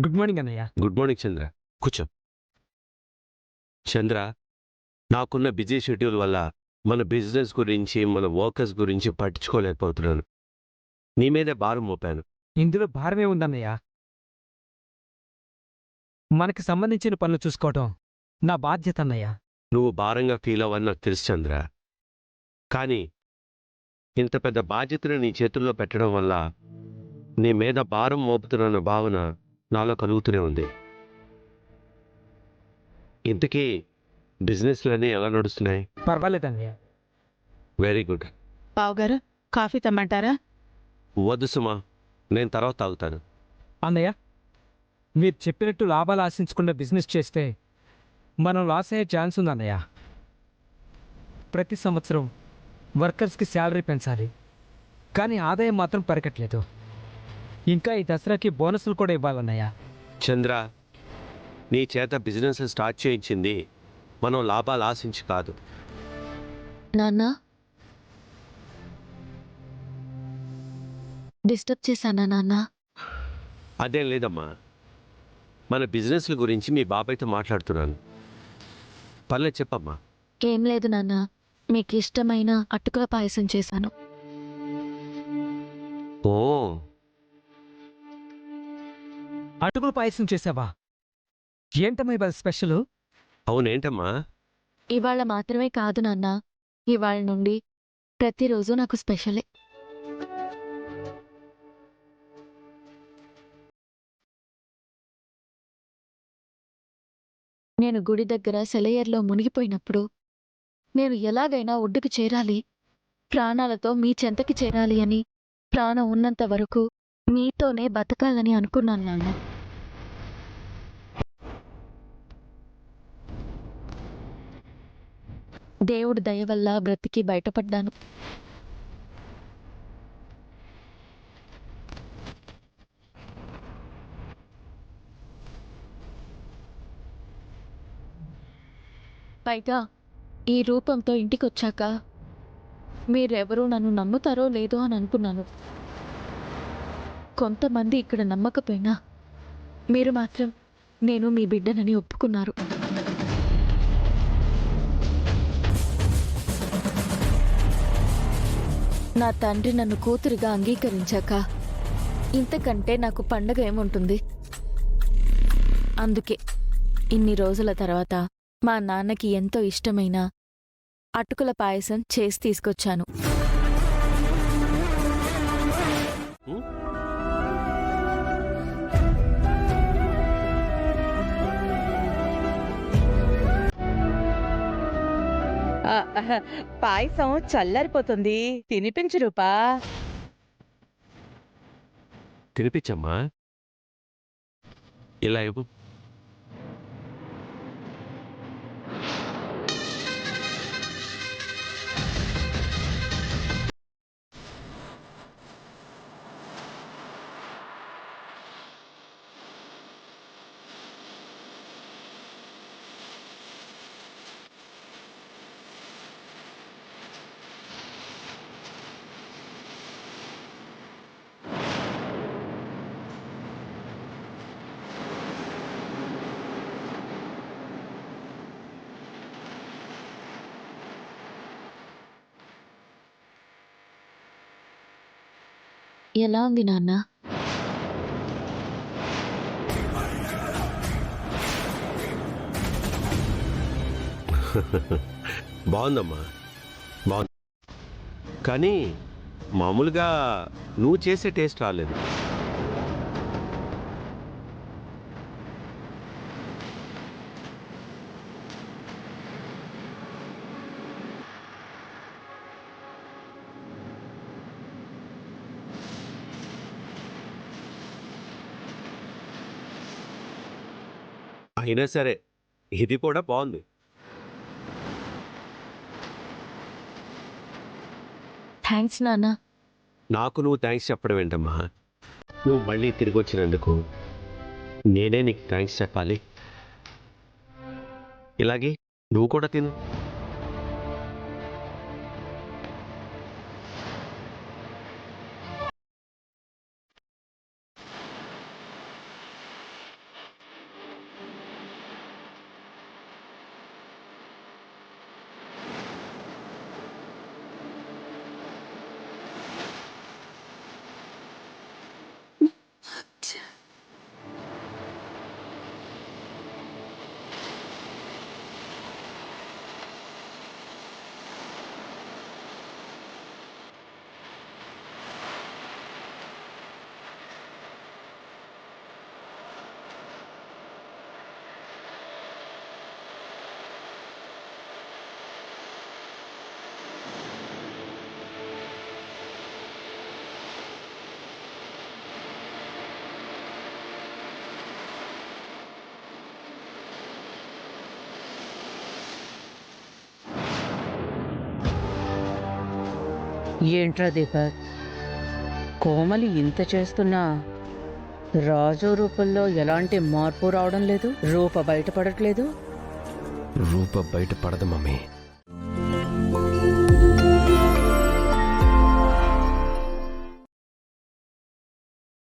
Good morning అన్నయ్య. Good morning చంద్ర. కూర్చో. చంద్ర, నాకున్న బిజీ షెడ్యూల్ వల్ల మన బిజినెస్ గురించి, మన వర్కర్స్ గురించి పట్టించుకోలేకపోతున్నాను. నీ మీదే భారం మోపాను. ఇందులో భారమే ఉందన్నయ్య. మనకి సంబంధించిన పనులు చూసుకోవటం నా బాధ్యత అన్నయ్య. నువ్వు భారంగా ఫీల్ అవ్వని నాకు తెలుసు చంద్ర. కానీ ఇంత పెద్ద బాధ్యతను నీ చేతుల్లో పెట్టడం వల్ల నీ మీద భారం మోపుతున్న భావన నాలో కలుగుతూనే ఉంది. ఇంతకీ బిజినెస్లన్నీ ఎలా నడుస్తున్నాయి? పర్వాలేదన్నయ్య. Very good. బావగారు, కాఫీ తెమ్మంటారా? వద్దు సుమా, నేను తర్వాత తాగుతాను. అన్నయ్య, మీరు చెప్పినట్టు లాభాలు ఆశించకుండా బిజినెస్ చేస్తే మనం లాస్ అయ్యే ఛాన్స్ ఉందన్నయ్య. ప్రతి సంవత్సరం వర్కర్స్కి శాలరీ పెంచాలి, కానీ ఆదాయం మాత్రం పెరగట్లేదు. ఇంకా ఈ దసరాకి బోనస్లు కూడా ఇవ్వాలన్నయ్య. చంద్ర, నీ చేత బిజినెస్ స్టార్ట్ చేయించింది మనం లాభాలు ఆశించి కాదు. నాన్న, డిస్టర్బ్ చేశానా నాన్న? అదేం లేదమ్మా, మన బిజినెస్ల గురించి మీ బాబాయ్తో మాట్లాడుతున్నాను. పర్లేదు చెప్పమ్మా. ఏం లేదు నాన్న, మీకు ఇష్టమైన అటుకుల పాయసం చేశాను. ఓ, అటుకులు పాయసం చేసావా? ఏంటమ్మా ఇవాళ స్పెషల్? అవునేంటమ్మా? ఇవాళ మాత్రమే కాదు నాన్న, ఇవాళ నుండి ప్రతిరోజు నాకు స్పెషలే. నేను గుడి దగ్గర సెలయర్లో మునిగిపోయినప్పుడు నేను ఎలాగైనా ఒడ్డుకు చేరాలి, ప్రాణాలతో మీ చెంతకి చేరాలి అని ప్రాణం ఉన్నంత వరకు మీతోనే బతకాలని అనుకున్నాను నాన్న. దేవుడి దయ వల్ల బ్రతికి బయటపడ్డాను. పైగా ఈ రూపంతో ఇంటికొచ్చాక మీరెవరూ నన్ను నమ్ముతారో లేదో అని అనుకున్నాను. కొంతమంది ఇక్కడ నమ్మకపోయినా మీరు మాత్రం నేను మీ బిడ్డనని ఒప్పుకున్నారు. నా తండ్రి నన్ను కూతురిగా అంగీకరించాక ఇంతకంటే నాకు పండగ ఏముంటుంది? అందుకే ఇన్ని రోజుల తర్వాత మా నాన్నకి ఎంతో ఇష్టమైన అటుకుల పాయసం చేసి తీసుకొచ్చాను. పాయసం చల్లారిపోతుంది, తినిపించు రూపా. తినిపించమ్మా. ఇలా ఇవ్వు. ఎలా ఉంది నాన్న? బాగుందమ్మా, బాగుంది. కానీ మామూలుగా నువ్వు చేసే టేస్ట్ రాలేదు. అయినా సరే ఇది కూడా బాగుంది. థ్యాంక్స్ నాన్న. నాకు నువ్వు థ్యాంక్స్ చెప్పడం ఏంటమ్మా? నువ్వు మళ్ళీ తిరిగి వచ్చినందుకు నేనే నీకు థ్యాంక్స్ చెప్పాలి. ఇలాగే నువ్వు కూడా తిను. ఏంట్రా దీపక్, కోమలి ఇంత చేస్తున్నా రాజు రూపంలో ఎలాంటి మార్పు రావడం లేదు, రూప బయటపడట్లేదు. రూప బయటపడదు మమ్మీ.